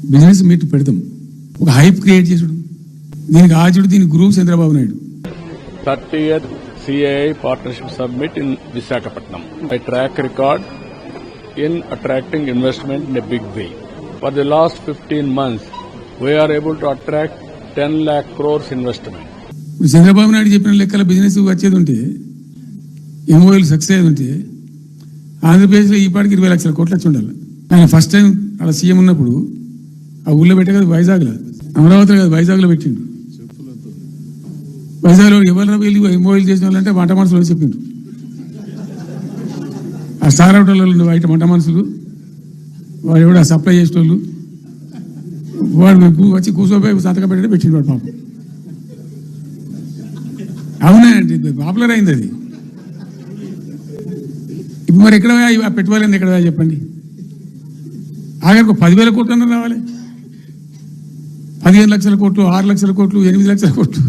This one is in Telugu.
బిజినెస్ మీట్ పెడతాం, ఒక హైప్ క్రియేట్ చేసుడు, దీనికి ఆజుడు, దీనికి గురువు Chandrababu Naidu. 30th CAI Partnership Summit in Visakhapatnam. A track record in attracting investment in a big way. For the last 15 months, we are able to attract 10 lakh crores investment. Chandrababu Naidu చెప్పిన లెక్కల బిజినెస్ వచ్చేది ఉంటే, ఎంఓఎల్ సక్సెస్ అయ్యేది ఉంటే, ఆంధ్రప్రదేశ్లో ఈ పాటికి 20 లక్షల కోట్లు వచ్చి ఉండాలి. ఆయన ఫస్ట్ టైం అలా సీఎం ఉన్నప్పుడు ఆ ఊళ్ళో పెట్టే కదా, వైజాగ్లో, అమరావతిలో కదా, వైజాగ్లో పెట్టిండు. వైజాగ్లో ఎవరు వెళ్ళి ఎంఓఎల్ చేసిన వాళ్ళంటే వంట మనుషులు చెప్పిండ్రు. ఆ స్టార్ హోటల్లో బయట వంట మనుషులు, వాడు ఎవడు ఆ సప్లై చేసేటోళ్ళు, వాడు వచ్చి కూర్చోపోయి సంతకం పెట్టే పెట్టిండు వాడు పాపం. అవునండి, పాపులర్ అయింది అది. ఇప్పుడు మరి ఎక్కడ పెట్టుబడి ఎక్కడ చెప్పండి? ఆఖరికి 10,000 కోట్లు అన్న రావాలి. 15 లక్షల కోట్లు, 6 లక్షల కోట్లు, 8 లక్షల కోట్లు.